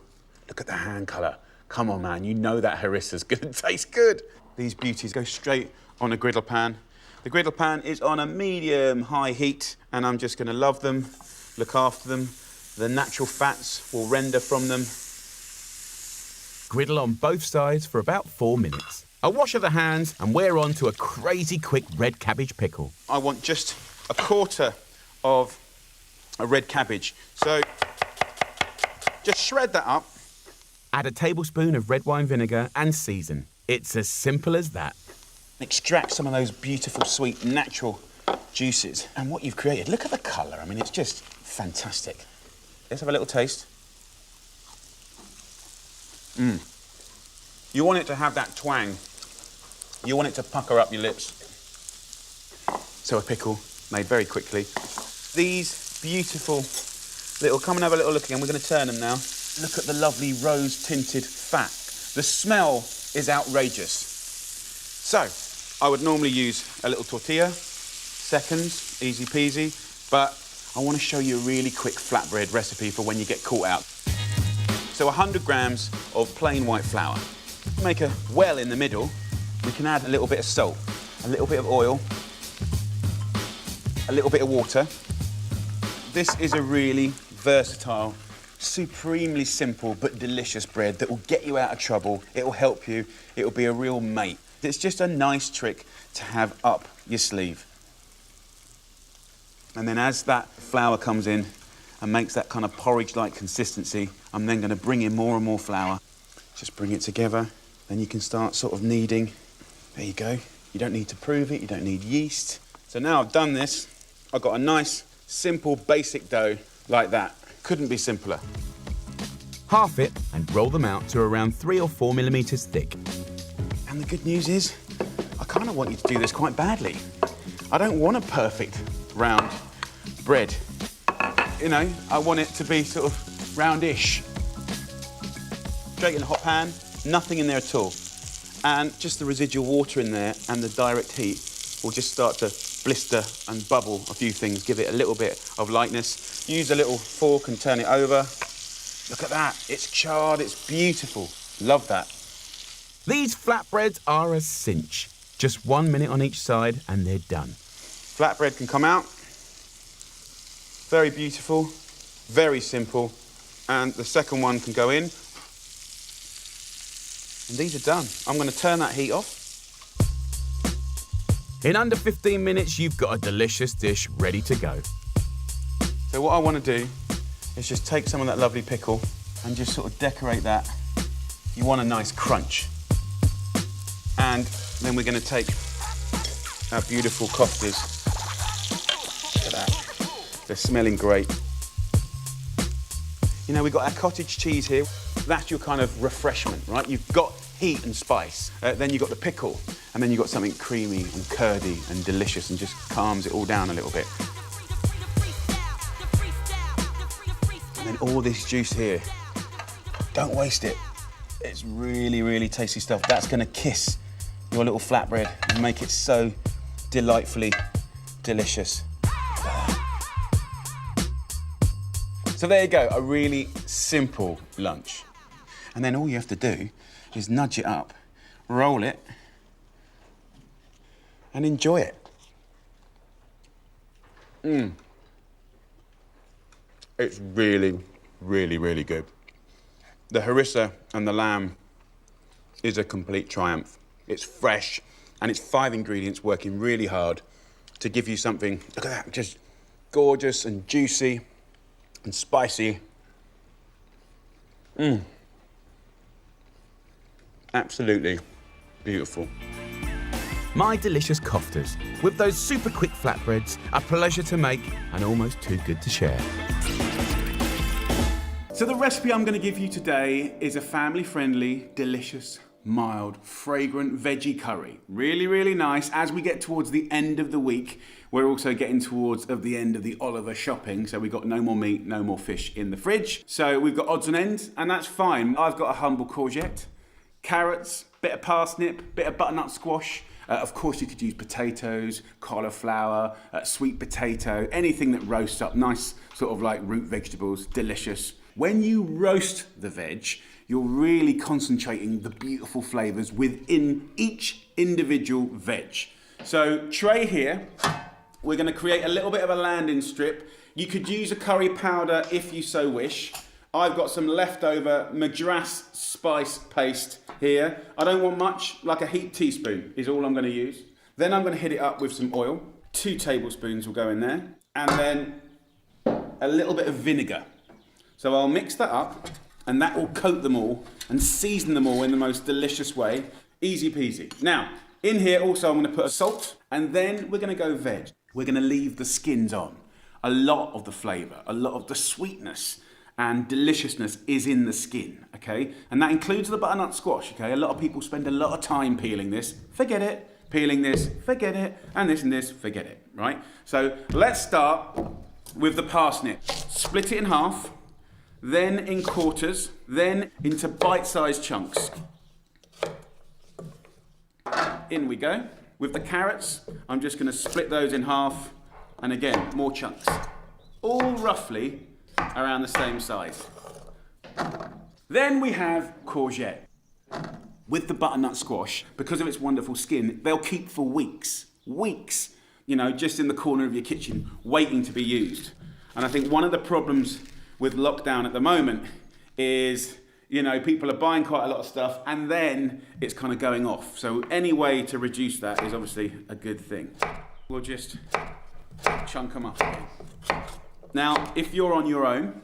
A: Look at the hand colour. Come on, man, you know that harissa's gonna taste good. These beauties go straight on a griddle pan. The griddle pan is on a medium-high heat, and I'm just gonna love them, look after them. The natural fats will render from them.
E: Griddle on both sides for about 4 minutes. A wash of the hands, and we're on to a crazy quick red cabbage pickle.
A: I want just a quarter of a red cabbage. So just shred that up.
E: Add a tablespoon of red wine vinegar and season. It's as simple as that.
A: Extract some of those beautiful, sweet, natural juices. And what you've created, look at the colour. I mean, it's just fantastic. Let's have a little taste. You want it to have that twang. You want it to pucker up your lips. So a pickle made very quickly. These beautiful little, come and have a little look again. We're going to turn them now. Look at the lovely rose-tinted fat. The smell is outrageous. So, I would normally use a little tortilla, seconds, easy peasy, but I want to show you a really quick flatbread recipe for when you get caught out. So 100 grams of plain white flour. Make a well in the middle. We can add a little bit of salt, a little bit of oil, a little bit of water. This is a really versatile, supremely simple but delicious bread that will get you out of trouble. It will help you. It will be a real mate. It's just a nice trick to have up your sleeve. And then as that flour comes in and makes that kind of porridge-like consistency, I'm then going to bring in more and more flour. Just bring it together. Then you can start sort of kneading. There you go. You don't need to prove it. You don't need yeast. So now I've done this, I've got a nice, simple, basic dough like that. Couldn't be simpler.
E: Half it and roll them out to around 3 or 4 millimetres thick.
A: And the good news is, I kind of want you to do this quite badly. I don't want a perfect round bread. You know, I want it to be sort of roundish. Straight in a hot pan, nothing in there at all. And just the residual water in there and the direct heat will just start to blister and bubble a few things, give it a little bit of lightness. Use a little fork and turn it over. Look at that, it's charred, it's beautiful. Love that.
E: These flatbreads are a cinch. Just 1 minute on each side and they're done.
A: Flatbread can come out. Very beautiful, very simple. And the second one can go in. And these are done. I'm going to turn that heat off.
E: In under 15 minutes, you've got a delicious dish ready to go.
A: So what I want to do is just take some of that lovely pickle and just sort of decorate that. You want a nice crunch. And then we're going to take our beautiful koftas. Look at that. They're smelling great. You know, we've got our cottage cheese here. That's your kind of refreshment, right? You've got heat and spice. Then you've got the pickle. And then you've got something creamy and curdy and delicious and just calms it all down a little bit. And then all this juice here. Don't waste it. It's really, really tasty stuff. That's going to kiss your little flatbread and make it so delightfully delicious. So there you go, a really simple lunch. And then all you have to do is nudge it up, roll it, and enjoy it. It's really, really, really good. The harissa and the lamb is a complete triumph. It's fresh, and it's 5 ingredients working really hard to give you something, look at that, just gorgeous and juicy and spicy. Absolutely beautiful.
E: My delicious koftas, with those super quick flatbreads, a pleasure to make and almost too good to share.
A: So the recipe I'm going to give you today is a family-friendly, delicious, mild, fragrant veggie curry. Really, really nice. As we get towards the end of the week, we're also getting towards the end of the Oliver shopping. So we've got no more meat, no more fish in the fridge. So we've got odds and ends, and that's fine. I've got a humble courgette, carrots, bit of parsnip, bit of butternut squash. Of course, you could use potatoes, cauliflower, sweet potato, anything that roasts up, nice sort of like root vegetables, delicious. When you roast the veg, you're really concentrating the beautiful flavours within each individual veg. So tray here, we're going to create a little bit of a landing strip. You could use a curry powder if you so wish. I've got some leftover Madras spice paste here. I don't want much, like a heaped teaspoon is all I'm going to use. Then I'm going to hit it up with some oil. 2 tablespoons will go in there. And then a little bit of vinegar. So I'll mix that up, and that will coat them all and season them all in the most delicious way. Easy peasy. Now, in here also I'm going to put a salt, and then we're going to go veg. We're going to leave the skins on. A lot of the flavour, a lot of the sweetness and deliciousness is in the skin, okay? And that includes the butternut squash, okay? A lot of people spend a lot of time peeling this. Forget it. Peeling this, forget it. And this, forget it, right? So let's start with the parsnip. Split it in half, then in quarters, then into bite-sized chunks. In we go. With the carrots, I'm just going to split those in half, and again, more chunks. All roughly around the same size. Then we have courgette. With the butternut squash, because of its wonderful skin, they'll keep for weeks. Weeks, you know, just in the corner of your kitchen, waiting to be used. And I think one of the problems with lockdown at the moment is, you know, people are buying quite a lot of stuff and then it's kind of going off. So any way to reduce that is obviously a good thing. We'll just chunk them up again. Now, if you're on your own,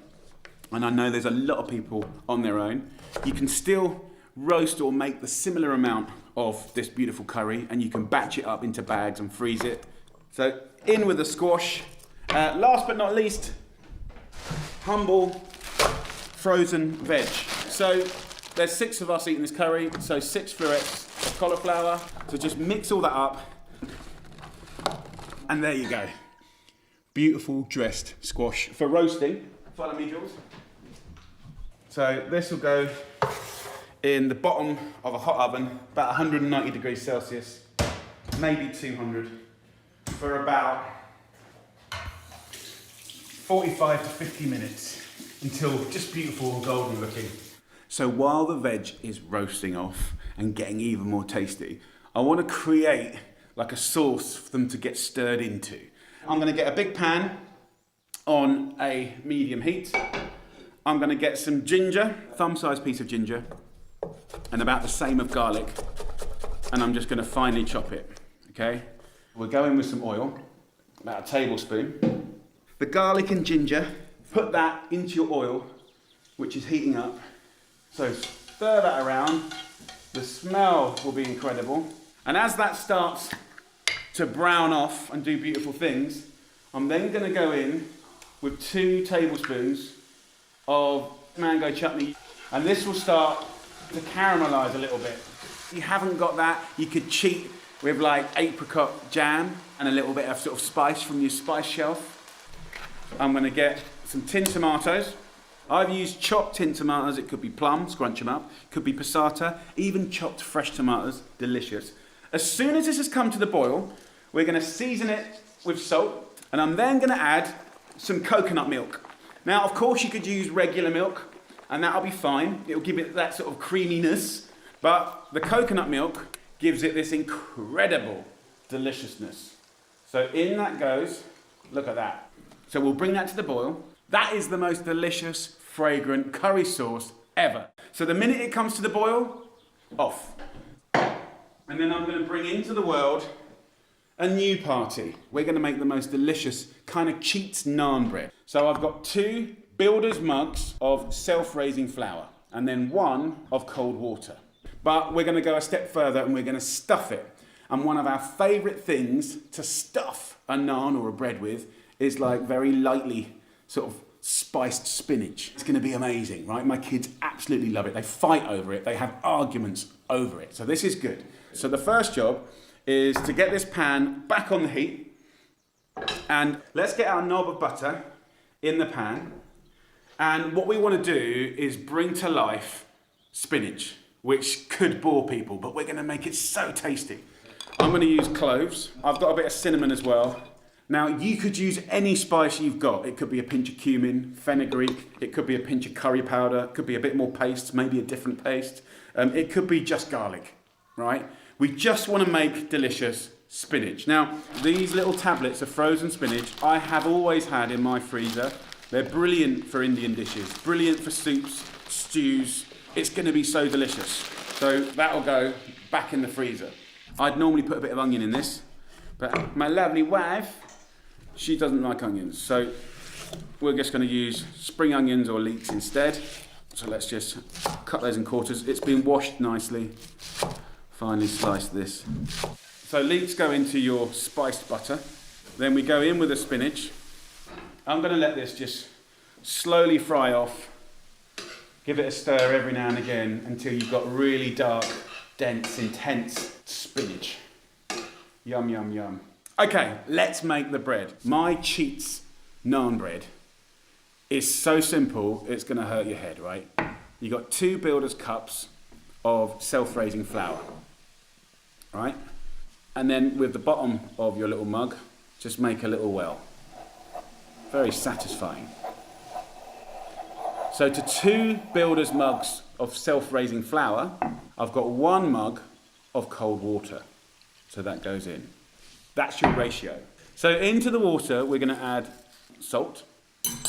A: and I know there's a lot of people on their own, you can still roast or make the similar amount of this beautiful curry, and you can batch it up into bags and freeze it. So in with the squash. Last but not least, humble frozen veg. So there's 6 of us eating this curry, so 6 florets of cauliflower. So just mix all that up, and there you go. Beautiful dressed squash for roasting. Follow me, Jules. So this will go in the bottom of a hot oven, about 190 degrees Celsius, maybe 200, for about 45 to 50 minutes until just beautiful and golden looking. So while the veg is roasting off and getting even more tasty, I want to create like a sauce for them to get stirred into. I'm going to get a big pan on a medium heat. I'm going to get some ginger, thumb-sized piece of ginger, and about the same of garlic, and I'm just going to finely chop it, okay? We're going with some oil, about a tablespoon. The garlic and ginger, put that into your oil, which is heating up. So stir that around. The smell will be incredible. And as that starts to brown off and do beautiful things, I'm then going to go in with 2 tablespoons of mango chutney, and this will start to caramelise a little bit. If you haven't got that, you could cheat with like apricot jam and a little bit of sort of spice from your spice shelf. I'm going to get some tinned tomatoes. I've used chopped tinned tomatoes. It could be plum, scrunch them up. Could be passata, even chopped fresh tomatoes, delicious. As soon as this has come to the boil, we're going to season it with salt, and I'm then going to add some coconut milk. Now, of course, you could use regular milk, and that'll be fine. It'll give it that sort of creaminess, but the coconut milk gives it this incredible deliciousness. So in that goes, look at that. So we'll bring that to the boil. That is the most delicious, fragrant curry sauce ever. So the minute it comes to the boil, off. And then I'm going to bring into the world a new party. We're going to make the most delicious kind of cheats naan bread. So I've got 2 builder's mugs of self-raising flour and then 1 of cold water. But we're going to go a step further and we're going to stuff it. And one of our favourite things to stuff a naan or a bread with is like very lightly sort of spiced spinach. It's gonna be amazing, right? My kids absolutely love it. They fight over it. They have arguments over it. So this is good. So the first job is to get this pan back on the heat, and let's get our knob of butter in the pan. And what we want to do is bring to life spinach, which could bore people, but we're going to make it so tasty. I'm going to use cloves. I've got a bit of cinnamon as well. Now, you could use any spice you've got. It could be a pinch of cumin, fenugreek. It could be a pinch of curry powder. It could be a bit more paste, maybe a different paste. It could be just garlic, right? We just want to make delicious spinach. Now, these little tablets of frozen spinach I have always had in my freezer. They're brilliant for Indian dishes, brilliant for soups, stews. It's going to be so delicious. So that'll go back in the freezer. I'd normally put a bit of onion in this, but my lovely wife, she doesn't like onions. So we're just going to use spring onions or leeks instead. So let's just cut those in quarters. It's been washed nicely. Finely slice this. So leeks go into your spiced butter. Then we go in with the spinach. I'm going to let this just slowly fry off. Give it a stir every now and again until you've got really dark, dense, intense spinach. Yum, yum, yum. Okay, let's make the bread. My Cheats naan bread is so simple, it's going to hurt your head, right? You've got 2 builder's cups of self-raising flour, right? And then with the bottom of your little mug, just make a little well. Very satisfying. So to 2 builder's mugs of self-raising flour, I've got 1 mug of cold water. So that goes in. That's your ratio. So into the water, we're going to add salt,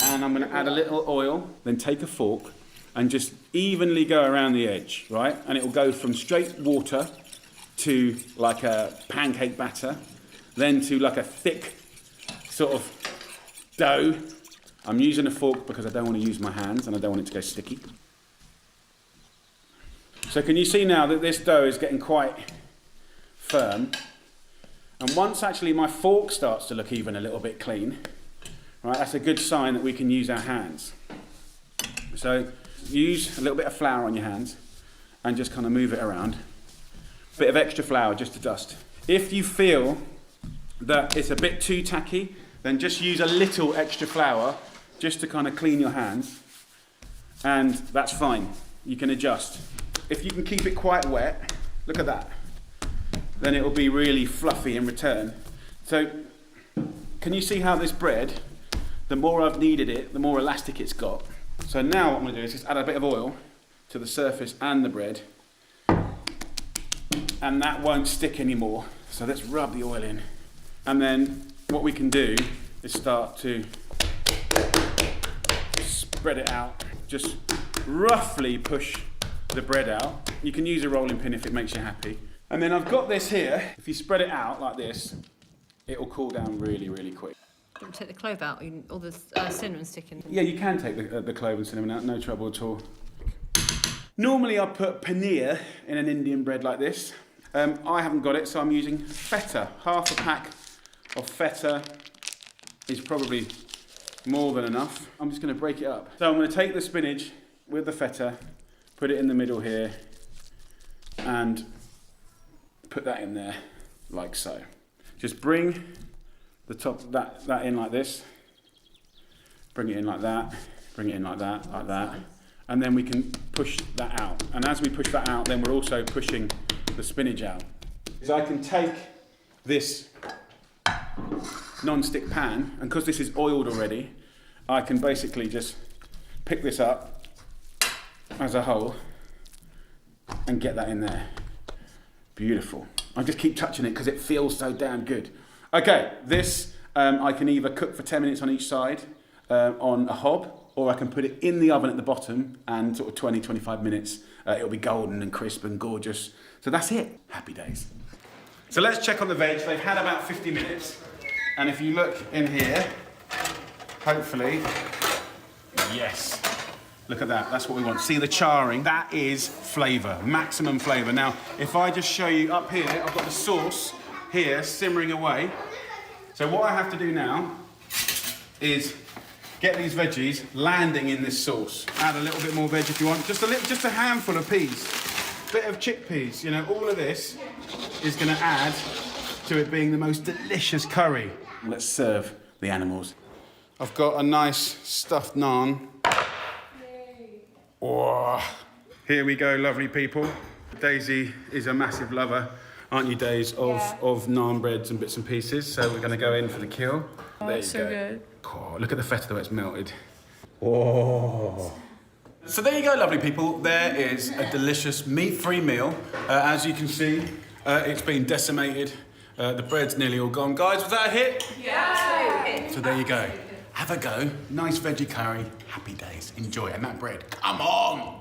A: and I'm going to add a little oil, then take a fork and just evenly go around the edge, right? And it will go from straight water to like a pancake batter, then to like a thick sort of dough. I'm using a fork because I don't want to use my hands and I don't want it to go sticky. So can you see now that this dough is getting quite firm? And once actually my fork starts to look even a little bit clean, right, that's a good sign that we can use our hands. So use a little bit of flour on your hands and just kind of move it around. Bit of extra flour just to dust. If you feel that it's a bit too tacky, then just use a little extra flour just to kind of clean your hands, and that's fine. You can adjust. If you can keep it quite wet, look at that, then it will be really fluffy in return. So can you see how this bread, the more I've kneaded it, the more elastic it's got. So now what I'm going to do is just add a bit of oil to the surface and the bread, and that won't stick anymore. So let's rub the oil in. And then what we can do is start to spread it out. Just roughly push the bread out. You can use a rolling pin if it makes you happy. And then I've got this here. If you spread it out like this, it will cool down really, really quick.
F: Do you want to take the clove out or the cinnamon stick in?
A: Yeah, you can take the clove and cinnamon out, no trouble at all. Normally I put paneer in an Indian bread like this. I haven't got it, so I'm using feta. Half a pack of feta is probably more than enough. I'm just going to break it up. So I'm going to take the spinach with the feta, put it in the middle here, and put that in there like so. Just bring the top that in like this. Bring it in like that. Bring it in like that, like that. And then we can push that out. And as we push that out, then we're also pushing the spinach out. So I can take this non-stick pan, and because this is oiled already, I can basically just pick this up as a whole and get that in there. Beautiful. I just keep touching it because it feels so damn good. Okay, this I can either cook for 10 minutes on each side on a hob, or I can put it in the oven at the bottom and sort of 20, 25 minutes. It'll be golden and crisp and gorgeous. So that's it. Happy days. So let's check on the veg. They've had about 50 minutes. And if you look in here, hopefully, yes. Look at that, that's what we want. See the charring? That is flavour, maximum flavour. Now, if I just show you up here, I've got the sauce here simmering away. So what I have to do now is get these veggies landing in this sauce. Add a little bit more veg if you want. Just a handful of peas. Bit of chickpeas. You know, all of this is going to add to it being the most delicious curry. Let's serve the animals. I've got a nice stuffed naan. Oh, here we go, lovely people. Daisy is a massive lover, aren't you, Daisy, of naan breads and bits and pieces. So we're going to go in for the kill.
F: Oh,
A: there
F: that's
A: you go.
F: so good.
A: Oh, look at the feta the way it's melted. Oh. So there you go, lovely people. There is a delicious meat-free meal. As you can see, it's been decimated. The bread's nearly all gone. Guys, was that a hit? Yeah! So there you go. Have a go. Nice veggie curry. Happy days. Enjoy. And that bread, come on!